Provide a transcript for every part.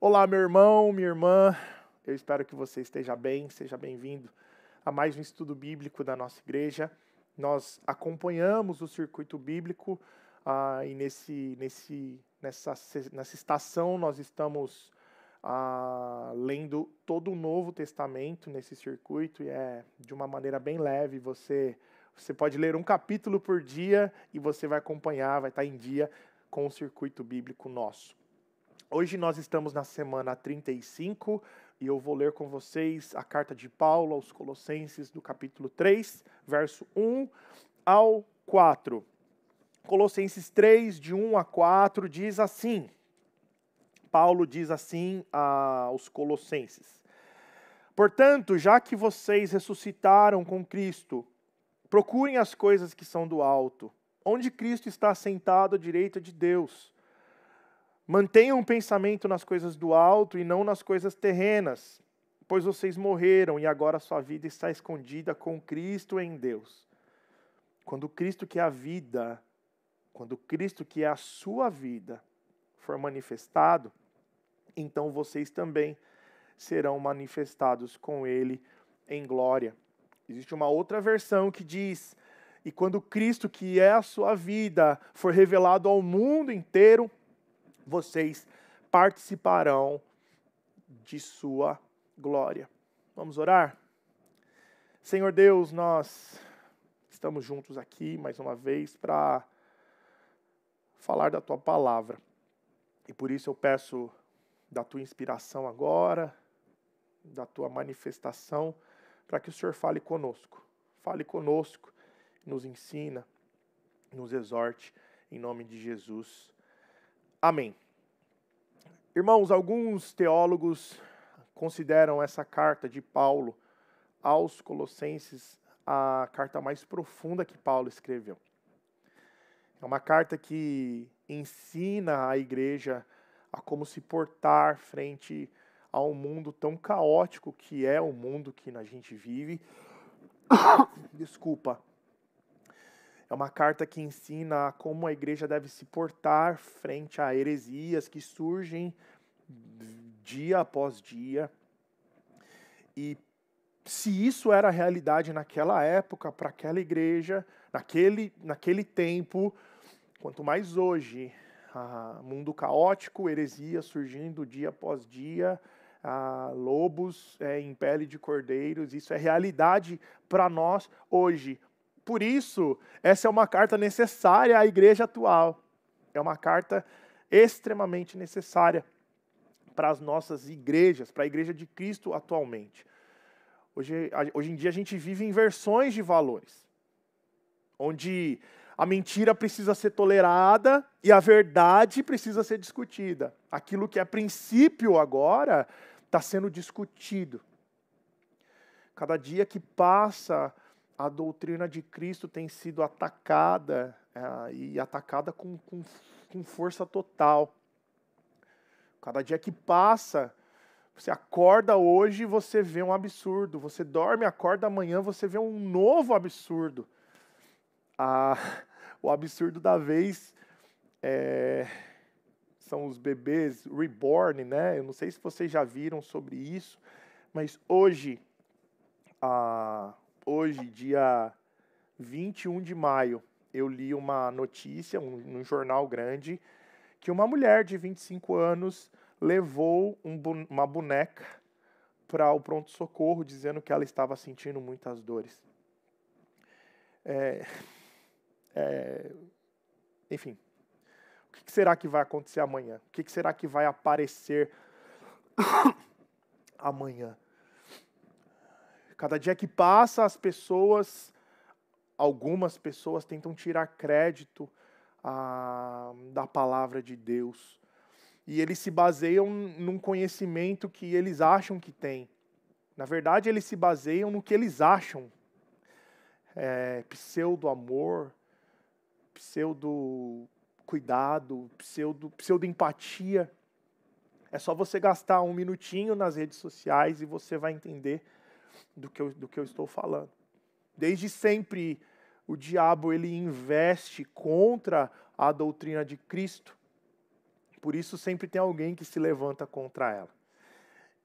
Olá, meu irmão, minha irmã. Eu espero que você esteja bem, seja bem-vindo a mais um estudo bíblico da nossa igreja. Nós acompanhamos o circuito bíblico e nessa estação nós estamos lendo todo o Novo Testamento nesse circuito e é de uma maneira bem leve. Você pode ler um capítulo por dia e você vai acompanhar, vai estar em dia com o circuito bíblico nosso. Hoje nós estamos na semana 35 e eu vou ler com vocês a carta de Paulo aos Colossenses do capítulo 3, verso 1 ao 4. Colossenses 3, de 1 a 4, diz assim, Paulo diz assim aos Colossenses: Portanto, já que vocês ressuscitaram com Cristo, procurem as coisas que são do alto, onde Cristo está sentado à direita de Deus. Mantenham o pensamento nas coisas do alto e não nas coisas terrenas, pois vocês morreram e agora sua vida está escondida com Cristo em Deus. Quando Cristo, que é a vida, quando Cristo, que é a sua vida, for manifestado, então vocês também serão manifestados com Ele em glória. Existe uma outra versão que diz: e quando Cristo, que é a sua vida, for revelado ao mundo inteiro, vocês participarão de sua glória. Vamos orar? Senhor Deus, nós estamos juntos aqui mais uma vez para falar da tua palavra. E por isso eu peço da tua inspiração agora, da tua manifestação, para que o Senhor fale conosco. Fale conosco, nos ensina, nos exorte, em nome de Jesus. Amém. Irmãos, alguns teólogos consideram essa carta de Paulo aos Colossenses a carta mais profunda que Paulo escreveu. É uma carta que ensina a igreja a como se portar frente a um mundo tão caótico que é o mundo que a gente vive. Desculpa. É uma carta que ensina como a igreja deve se portar frente a heresias que surgem dia após dia. E se isso era a realidade naquela época, para aquela igreja, naquele tempo, quanto mais hoje, mundo caótico, heresias surgindo dia após dia, lobos em pele de cordeiros, isso é realidade para nós hoje. Por isso, essa é uma carta necessária à igreja atual. É uma carta extremamente necessária para as nossas igrejas, para a igreja de Cristo atualmente. Hoje em dia a gente vive inversões de valores, onde a mentira precisa ser tolerada e a verdade precisa ser discutida. Aquilo que é princípio agora está sendo discutido. Cada dia que passa, a doutrina de Cristo tem sido atacada, e atacada com força total. Cada dia que passa, você acorda hoje e você vê um absurdo. Você dorme, acorda amanhã, você vê um novo absurdo. O absurdo da vez são os bebês reborn, né? Eu não sei se vocês já viram sobre isso, mas hoje, dia 21 de maio, eu li uma notícia, num jornal grande, que uma mulher de 25 anos levou uma boneca para o pronto-socorro, dizendo que ela estava sentindo muitas dores. Enfim, o que será que vai acontecer amanhã? O que será que vai aparecer amanhã? Cada dia que passa, algumas pessoas tentam tirar crédito da palavra de Deus. E eles se baseiam num conhecimento que eles acham que têm. Na verdade, eles se baseiam no que eles acham. Pseudo-amor, pseudo-cuidado, pseudo-empatia. É só você gastar um minutinho nas redes sociais e você vai entender do que eu estou falando. Desde sempre, o diabo ele investe contra a doutrina de Cristo, Por isso sempre tem alguém que se levanta contra ela.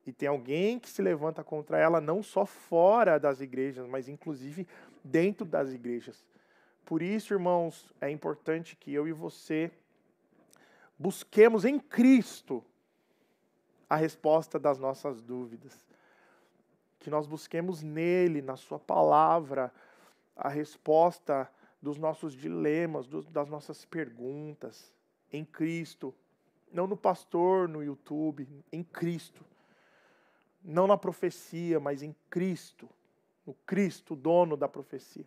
E tem alguém que se levanta contra ela não só fora das igrejas, mas inclusive dentro das igrejas. Por isso, irmãos, é importante que eu e você busquemos em Cristo a resposta das nossas dúvidas. Que nós busquemos nele, na sua palavra, a resposta dos nossos dilemas, das nossas perguntas, em Cristo. Não no pastor, no YouTube, em Cristo. Não na profecia, mas em Cristo. No Cristo, dono da profecia.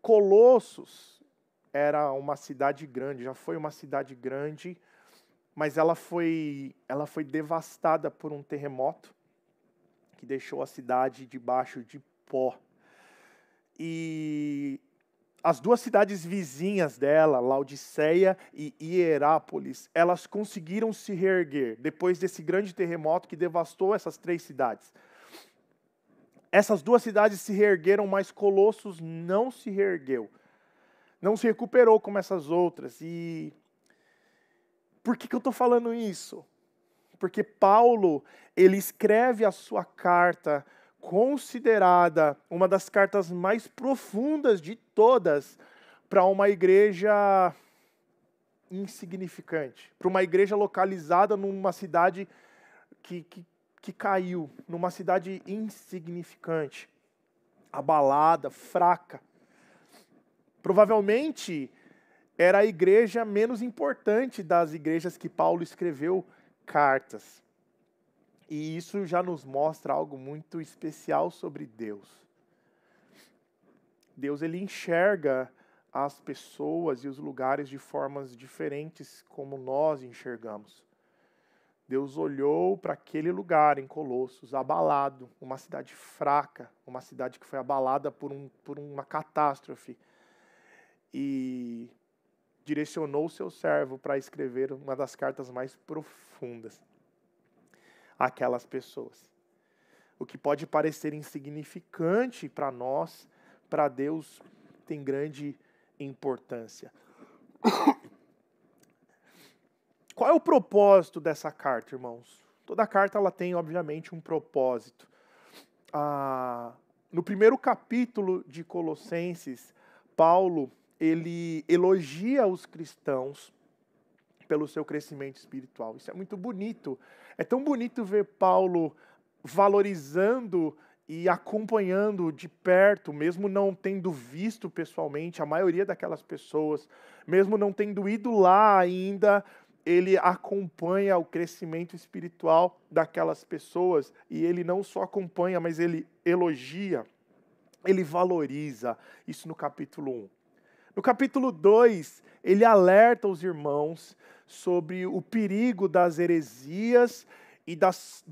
Colossos era uma cidade grande, já foi uma cidade grande, mas ela foi devastada por um terremoto que deixou a cidade debaixo de pó. E as duas cidades vizinhas dela, Laodiceia e Hierápolis, elas conseguiram se reerguer depois desse grande terremoto que devastou essas 3 cidades. Essas 2 cidades se reergueram, mas Colossos não se reergueu. Não se recuperou como essas outras. E por que eu estou falando isso? Porque Paulo, ele escreve a sua carta, considerada uma das cartas mais profundas de todas, para uma igreja insignificante, para uma igreja localizada numa cidade que caiu, numa cidade insignificante, abalada, fraca. Provavelmente era a igreja menos importante das igrejas que Paulo escreveu cartas. E isso já nos mostra algo muito especial sobre Deus. Deus, ele enxerga as pessoas e os lugares de formas diferentes como nós enxergamos. Deus olhou para aquele lugar em Colossos, abalado, uma cidade fraca, uma cidade que foi abalada por uma catástrofe, e direcionou o seu servo para escrever uma das cartas mais profundas àquelas pessoas. O que pode parecer insignificante para nós, para Deus tem grande importância. Qual é o propósito dessa carta, irmãos? Toda carta ela tem, obviamente, um propósito. No primeiro capítulo de Colossenses, Paulo ele elogia os cristãos pelo seu crescimento espiritual. Isso é muito bonito. É tão bonito ver Paulo valorizando e acompanhando de perto, mesmo não tendo visto pessoalmente a maioria daquelas pessoas, mesmo não tendo ido lá ainda, ele acompanha o crescimento espiritual daquelas pessoas, e ele não só acompanha, mas ele elogia, ele valoriza. Isso no capítulo 1. No capítulo 2, ele alerta os irmãos sobre o perigo das heresias e das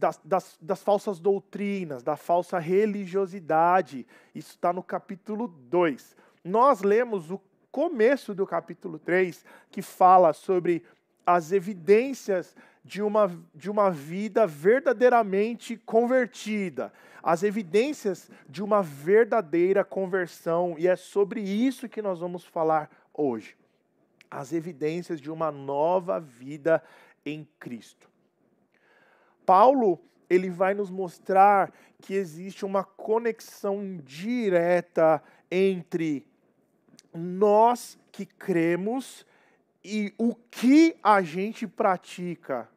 falsas doutrinas, da falsa religiosidade. Isso está no capítulo 2. Nós lemos o começo do capítulo 3, que fala sobre as evidências de uma vida verdadeiramente convertida, as evidências de uma verdadeira conversão, e é sobre isso que nós vamos falar hoje. As evidências de uma nova vida em Cristo. Paulo, ele vai nos mostrar que existe uma conexão direta entre nós que cremos e o que a gente pratica,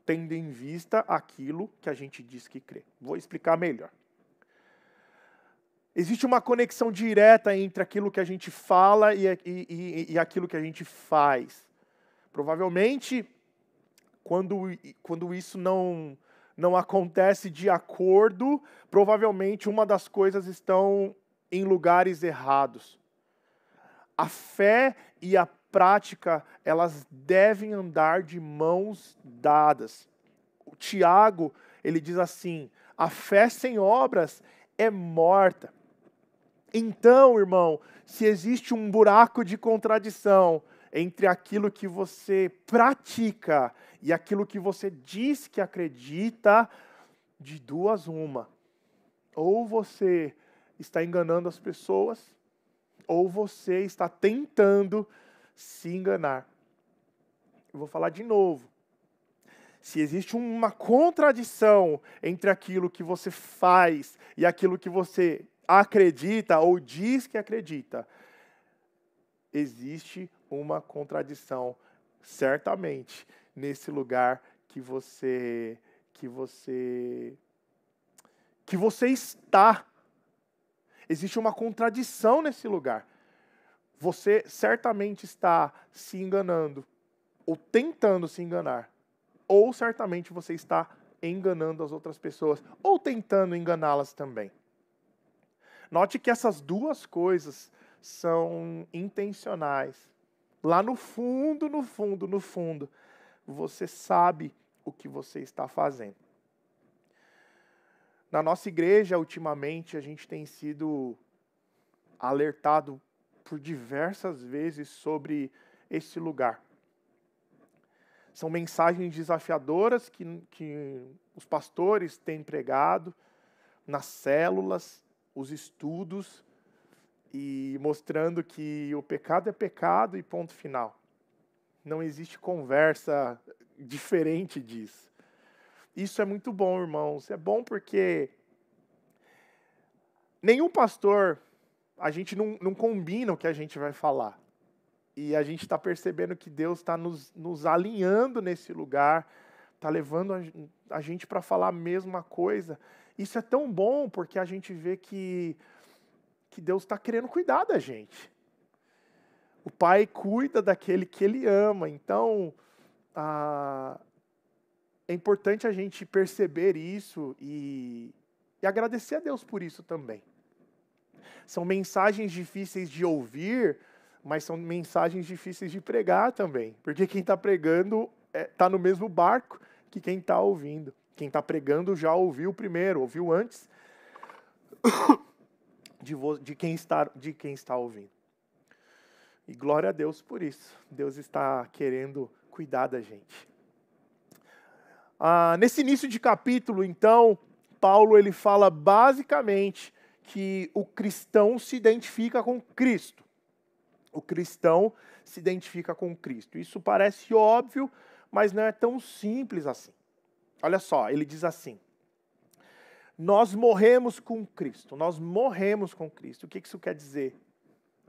tendo em vista aquilo que a gente diz que crê. Vou explicar melhor. Existe uma conexão direta entre aquilo que a gente fala e aquilo que a gente faz. Provavelmente, quando isso não acontece de acordo, provavelmente uma das coisas estão em lugares errados. A fé e a prática, elas devem andar de mãos dadas. O Tiago, ele diz assim: a fé sem obras é morta. Então, irmão, se existe um buraco de contradição entre aquilo que você pratica e aquilo que você diz que acredita, de duas uma. Ou você está enganando as pessoas, ou você está tentando se enganar. Eu vou falar de novo. Se existe uma contradição entre aquilo que você faz e aquilo que você acredita ou diz que acredita, existe uma contradição, certamente, nesse lugar que você está. Existe uma contradição nesse lugar. Você certamente está se enganando, ou tentando se enganar. Ou certamente você está enganando as outras pessoas, ou tentando enganá-las também. Note que essas duas coisas são intencionais. Lá no fundo, você sabe o que você está fazendo. Na nossa igreja, ultimamente, a gente tem sido alertado por diversas vezes sobre esse lugar. São mensagens desafiadoras que os pastores têm pregado nas células, os estudos, e mostrando que o pecado é pecado e ponto final. Não existe conversa diferente disso. Isso é muito bom, irmãos. É bom porque nenhum pastor, a gente não combina o que a gente vai falar. E a gente está percebendo que Deus está nos alinhando nesse lugar, está levando a gente para falar a mesma coisa. Isso é tão bom porque a gente vê que Deus está querendo cuidar da gente. O Pai cuida daquele que Ele ama. Então, é importante a gente perceber isso e agradecer a Deus por isso também. São mensagens difíceis de ouvir, mas são mensagens difíceis de pregar também. Porque quem está pregando está no mesmo barco que quem está ouvindo. Quem está pregando já ouviu primeiro, ouviu antes de quem está ouvindo. E glória a Deus por isso. Deus está querendo cuidar da gente. Nesse início de capítulo, então, Paulo ele fala basicamente que o cristão se identifica com Cristo. O cristão se identifica com Cristo. Isso parece óbvio, mas não é tão simples assim. Olha só, ele diz assim: nós morremos com Cristo. Nós morremos com Cristo. O que isso quer dizer?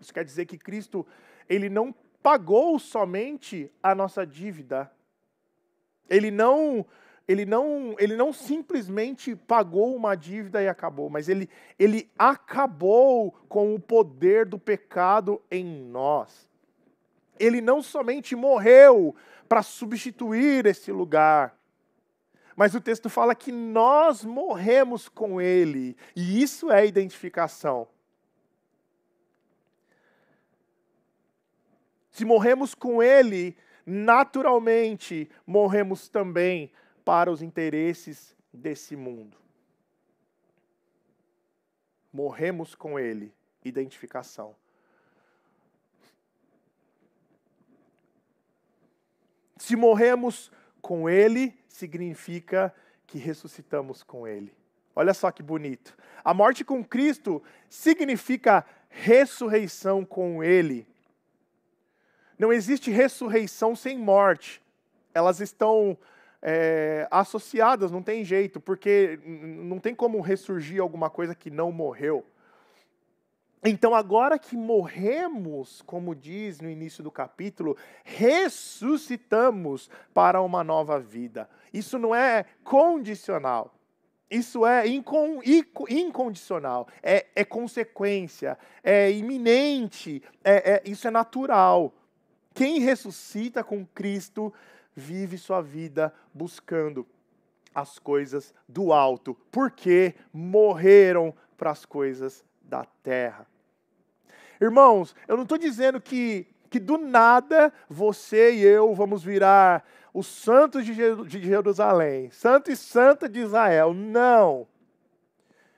Isso quer dizer que Cristo, ele não pagou somente a nossa dívida. Ele não simplesmente pagou uma dívida e acabou, mas ele acabou com o poder do pecado em nós. Ele não somente morreu para substituir esse lugar, mas o texto fala que nós morremos com ele, e isso é identificação. Se morremos com ele, naturalmente morremos também para os interesses desse mundo. Morremos com ele, identificação. Se morremos com ele, significa que ressuscitamos com ele. Olha só que bonito. A morte com Cristo significa ressurreição com ele. Não existe ressurreição sem morte. Elas estão associadas, não tem jeito, porque não tem como ressurgir alguma coisa que não morreu. Então, agora que morremos, como diz no início do capítulo, ressuscitamos para uma nova vida. Isso não é condicional. Isso é incondicional. É consequência. É iminente. Isso é natural. Quem ressuscita com Cristo vive sua vida buscando as coisas do alto, porque morreram para as coisas da terra. Irmãos, eu não estou dizendo que do nada você e eu vamos virar os santos de Jerusalém, santo e santa de Israel. Não.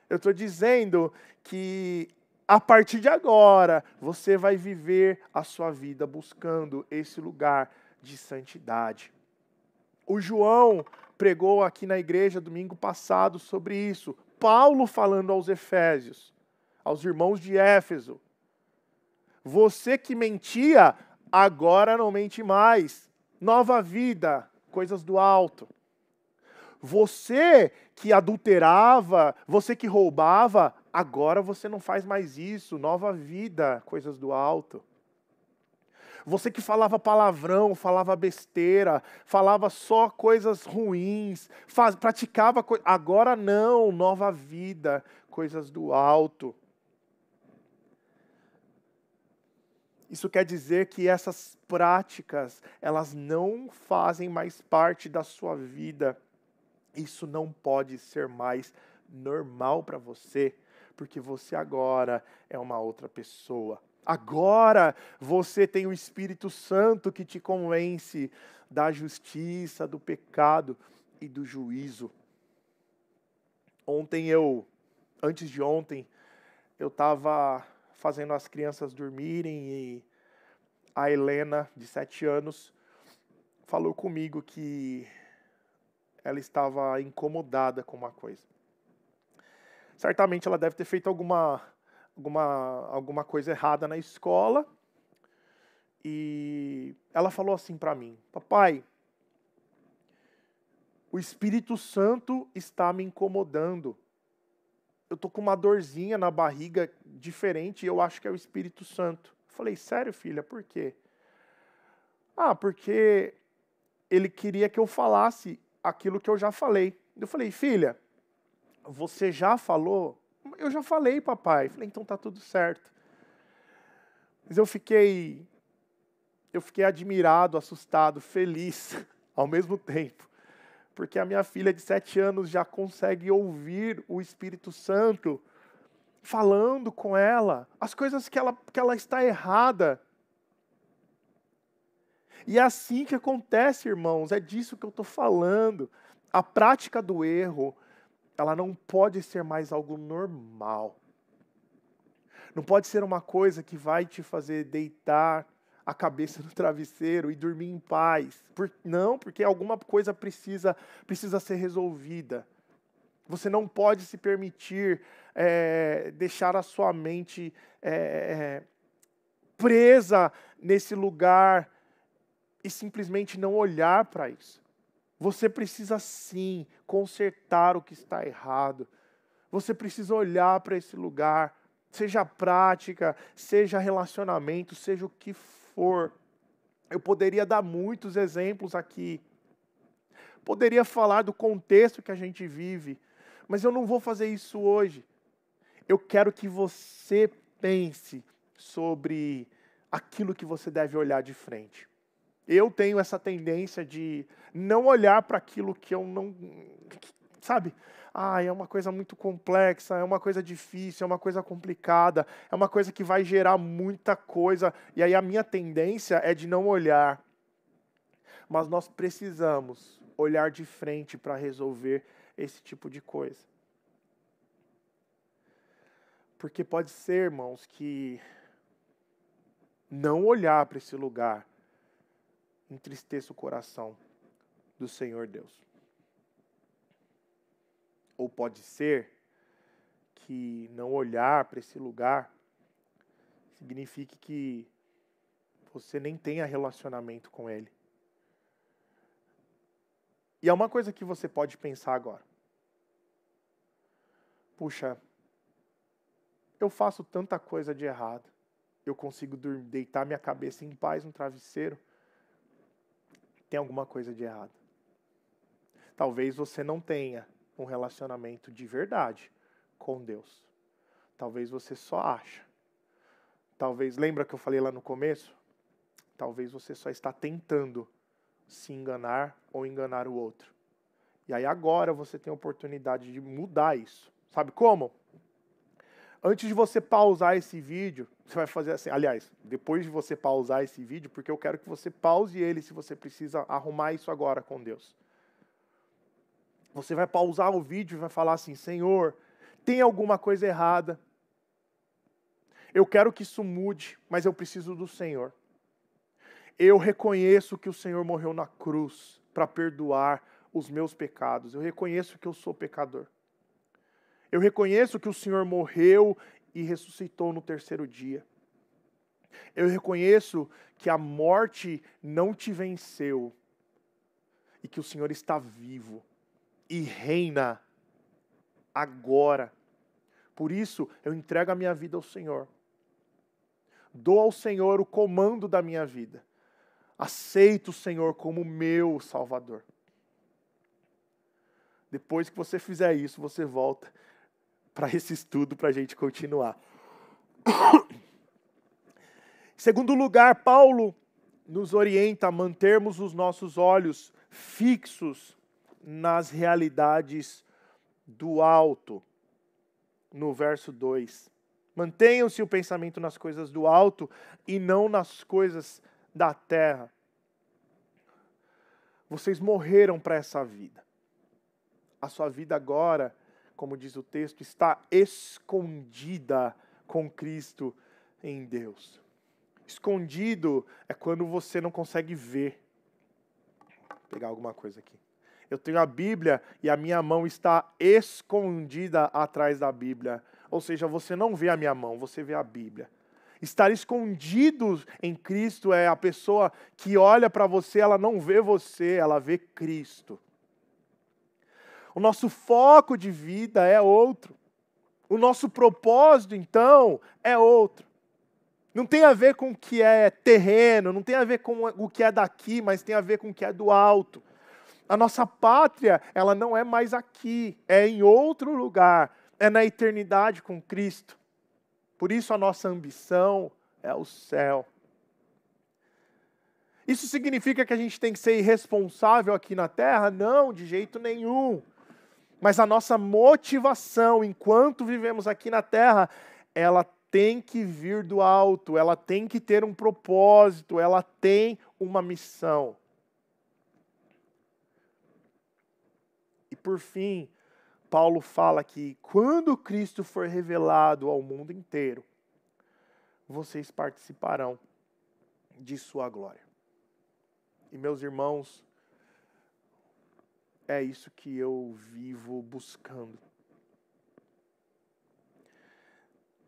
Eu estou dizendo que a partir de agora você vai viver a sua vida buscando esse lugar de santidade. O João pregou aqui na igreja domingo passado sobre isso. Paulo falando aos Efésios, aos irmãos de Éfeso: você que mentia, agora não mente mais. Nova vida, coisas do alto. Você que adulterava, você que roubava, agora você não faz mais isso. Nova vida, coisas do alto. Você que falava palavrão, falava besteira, falava só coisas ruins, praticava coisas. Agora não, nova vida, coisas do alto. Isso quer dizer que essas práticas, elas não fazem mais parte da sua vida. Isso não pode ser mais normal para você, porque você agora é uma outra pessoa. Agora você tem o Espírito Santo que te convence da justiça, do pecado e do juízo. Antes de ontem, eu estava fazendo as crianças dormirem e a Helena, de 7 anos, falou comigo que ela estava incomodada com uma coisa. Certamente ela deve ter feito alguma coisa errada na escola. E ela falou assim para mim: papai, o Espírito Santo está me incomodando. Eu tô com uma dorzinha na barriga diferente e eu acho que é o Espírito Santo. Eu falei: sério, filha, por quê? Porque ele queria que eu falasse aquilo que eu já falei. Eu falei: filha, você já falou? Eu já falei, papai. Eu falei: então tá tudo certo. Mas eu fiquei admirado, assustado, feliz ao mesmo tempo. Porque a minha filha de 7 anos já consegue ouvir o Espírito Santo falando com ela as coisas que ela está errada. E é assim que acontece, irmãos, é disso que eu estou falando. A prática do erro, ela não pode ser mais algo normal. Não pode ser uma coisa que vai te fazer deitar a cabeça no travesseiro e dormir em paz. Não, porque alguma coisa precisa ser resolvida. Você não pode se permitir deixar a sua mente presa nesse lugar e simplesmente não olhar para isso. Você precisa sim consertar o que está errado. Você precisa olhar para esse lugar, seja prática, seja relacionamento, seja o que for. Eu poderia dar muitos exemplos aqui. Poderia falar do contexto que a gente vive, mas eu não vou fazer isso hoje. Eu quero que você pense sobre aquilo que você deve olhar de frente. Eu tenho essa tendência de não olhar para aquilo que eu não... Sabe? É uma coisa muito complexa, é uma coisa difícil, é uma coisa complicada, é uma coisa que vai gerar muita coisa. E aí a minha tendência é de não olhar. Mas nós precisamos olhar de frente para resolver esse tipo de coisa. Porque pode ser, irmãos, que não olhar para esse lugar entristeça o coração do Senhor Deus. Ou pode ser que não olhar para esse lugar signifique que você nem tenha relacionamento com Ele. E é uma coisa que você pode pensar agora. Puxa, eu faço tanta coisa de errado. Eu consigo deitar minha cabeça em paz no travesseiro. Tem alguma coisa de errado. Talvez você não tenha um relacionamento de verdade com Deus. Talvez você só acha. Talvez, lembra que eu falei lá no começo? Talvez você só está tentando se enganar ou enganar o outro. E aí agora você tem a oportunidade de mudar isso. Sabe como? Antes de você pausar esse vídeo, você vai fazer assim, aliás, depois de você pausar esse vídeo, porque eu quero que você pause ele se você precisa arrumar isso agora com Deus. Você vai pausar o vídeo e vai falar assim: Senhor, tem alguma coisa errada. Eu quero que isso mude, mas eu preciso do Senhor. Eu reconheço que o Senhor morreu na cruz para perdoar os meus pecados. Eu reconheço que eu sou pecador. Eu reconheço que o Senhor morreu e ressuscitou no 3º dia. Eu reconheço que a morte não te venceu e que o Senhor está vivo e reina agora. Por isso, eu entrego a minha vida ao Senhor. Dou ao Senhor o comando da minha vida. Aceito o Senhor como meu Salvador. Depois que você fizer isso, você volta para esse estudo para a gente continuar. Em segundo lugar, Paulo nos orienta a mantermos os nossos olhos fixos nas realidades do alto. No verso 2. Mantenham-se o pensamento nas coisas do alto e não nas coisas da terra. Vocês morreram para essa vida. A sua vida agora, como diz o texto, está escondida com Cristo em Deus. Escondido é quando você não consegue ver. Vou pegar alguma coisa aqui. Eu tenho a Bíblia e a minha mão está escondida atrás da Bíblia. Ou seja, você não vê a minha mão, você vê a Bíblia. Estar escondido em Cristo é a pessoa que olha para você, ela não vê você, ela vê Cristo. O nosso foco de vida é outro. O nosso propósito, então, é outro. Não tem a ver com o que é terreno, não tem a ver com o que é daqui, mas tem a ver com o que é do alto. A nossa pátria, ela não é mais aqui, é em outro lugar, é na eternidade com Cristo. Por isso a nossa ambição é o céu. Isso significa que a gente tem que ser irresponsável aqui na terra? Não, de jeito nenhum. Mas a nossa motivação, enquanto vivemos aqui na terra, ela tem que vir do alto, ela tem que ter um propósito, ela tem uma missão. E por fim, Paulo fala que quando Cristo for revelado ao mundo inteiro, vocês participarão de sua glória. E meus irmãos, é isso que eu vivo buscando.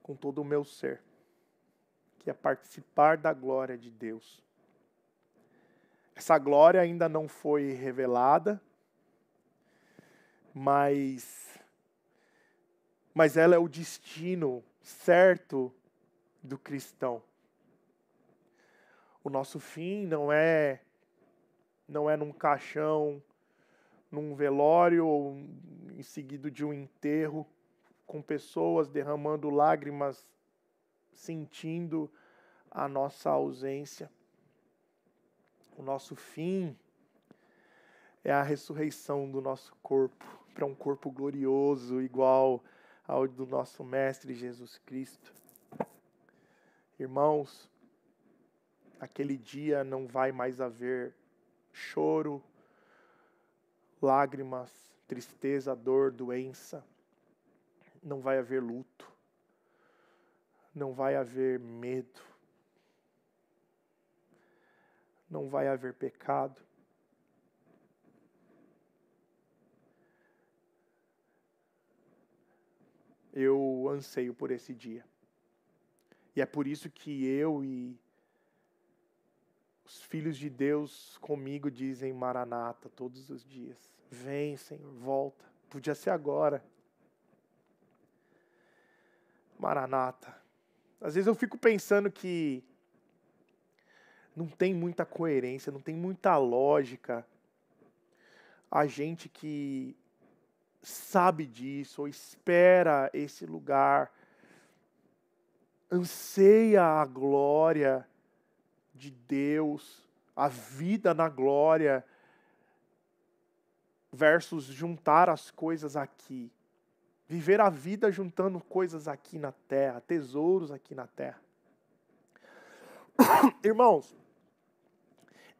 Com todo o meu ser. Que é participar da glória de Deus. Essa glória ainda não foi revelada, mas ela é o destino certo do cristão. O nosso fim não é num caixão, num velório ou em seguida de um enterro, com pessoas derramando lágrimas, sentindo a nossa ausência. O nosso fim é a ressurreição do nosso corpo, para um corpo glorioso, igual ao do nosso Mestre Jesus Cristo. Irmãos, aquele dia não vai mais haver choro, lágrimas, tristeza, dor, doença. Não vai haver luto. Não vai haver medo. Não vai haver pecado. Eu anseio por esse dia. E é por isso que eu e os filhos de Deus comigo dizem Maranata todos os dias. Vem, Senhor, volta. Podia ser agora. Maranata. Às vezes eu fico pensando que não tem muita coerência, não tem muita lógica. A gente que sabe disso, ou espera esse lugar, anseia a glória de Deus, a vida na glória, versus juntar as coisas aqui. Viver a vida juntando coisas aqui na terra, tesouros aqui na terra. Irmãos,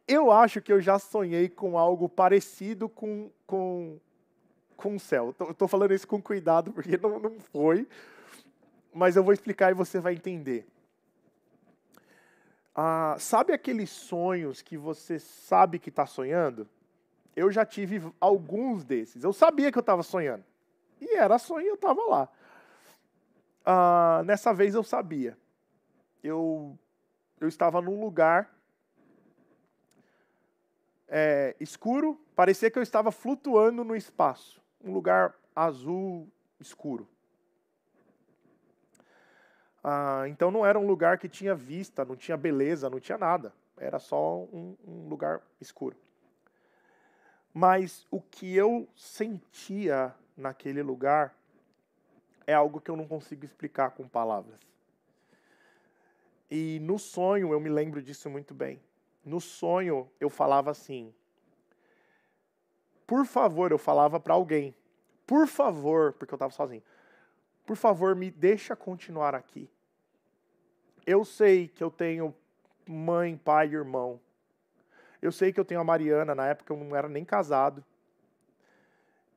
eu acho que eu já sonhei com algo parecido com o céu. Estou falando isso com cuidado, porque não foi, mas eu vou explicar e você vai entender. Sabe aqueles sonhos que você sabe que está sonhando? Eu já tive alguns desses. Eu sabia que eu estava sonhando. E era sonho e eu estava lá. Nessa vez eu sabia. Eu eu estava num lugar escuro, parecia que eu estava flutuando no espaço. Um lugar azul escuro. Então não era um lugar que tinha vista, não tinha beleza, não tinha nada. Era só um lugar escuro. Mas o que eu sentia naquele lugar é algo que eu não consigo explicar com palavras. E no sonho eu me lembro disso muito bem. No sonho eu falava assim, por favor, eu falava para alguém, por favor, porque eu estava sozinho, por favor, me deixa continuar aqui. Eu sei que eu tenho mãe, pai e irmão. Eu sei que eu tenho a Mariana, na época eu não era nem casado.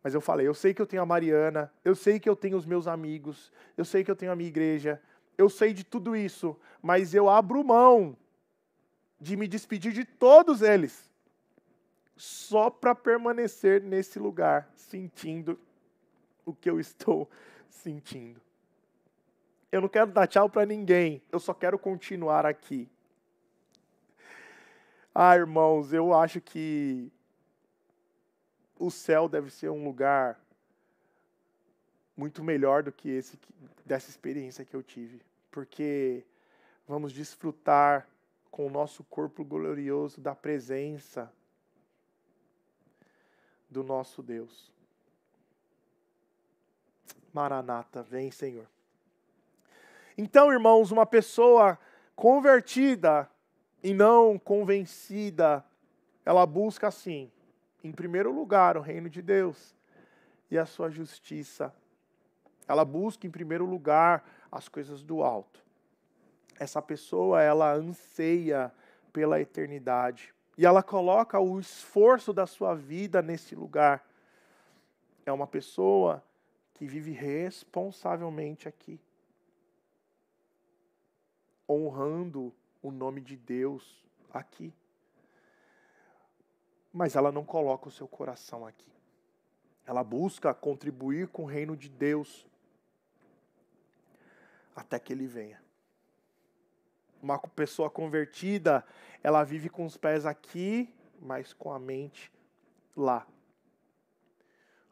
Mas eu falei, eu sei que eu tenho a Mariana, eu sei que eu tenho os meus amigos, eu sei que eu tenho a minha igreja, eu sei de tudo isso, mas eu abro mão de me despedir de todos eles, só para permanecer nesse lugar, sentindo o que eu estou sentindo. Eu não quero dar tchau para ninguém, eu só quero continuar aqui. Irmãos, eu acho que o céu deve ser um lugar muito melhor do que dessa experiência que eu tive. Porque vamos desfrutar com o nosso corpo glorioso da presença do nosso Deus. Maranata, vem, Senhor. Então, irmãos, uma pessoa convertida e não convencida, ela busca assim, em primeiro lugar, o reino de Deus e a sua justiça. Ela busca em primeiro lugar as coisas do alto. Essa pessoa, ela anseia pela eternidade. E ela coloca o esforço da sua vida nesse lugar. É uma pessoa que vive responsavelmente aqui, honrando o nome de Deus aqui. Mas ela não coloca o seu coração aqui. Ela busca contribuir com o reino de Deus até que ele venha. Uma pessoa convertida, ela vive com os pés aqui, mas com a mente lá.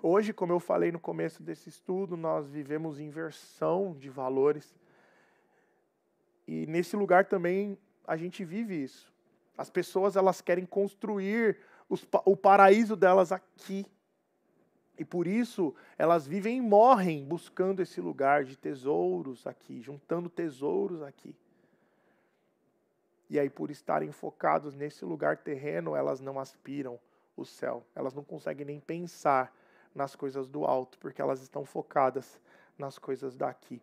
Hoje, como eu falei no começo desse estudo, nós vivemos inversão de valores. E nesse lugar também a gente vive isso. As pessoas, elas querem construir o paraíso delas aqui. E por isso elas vivem e morrem buscando esse lugar de tesouros aqui, juntando tesouros aqui. E aí, por estarem focados nesse lugar terreno, elas não aspiram o céu. Elas não conseguem nem pensar nas coisas do alto, porque elas estão focadas nas coisas daqui.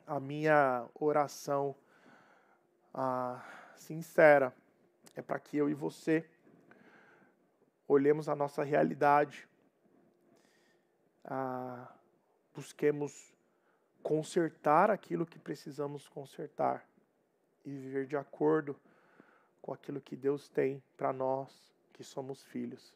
A minha oração sincera é para que eu e você olhemos a nossa realidade, busquemos consertar aquilo que precisamos consertar e viver de acordo com aquilo que Deus tem para nós que somos filhos.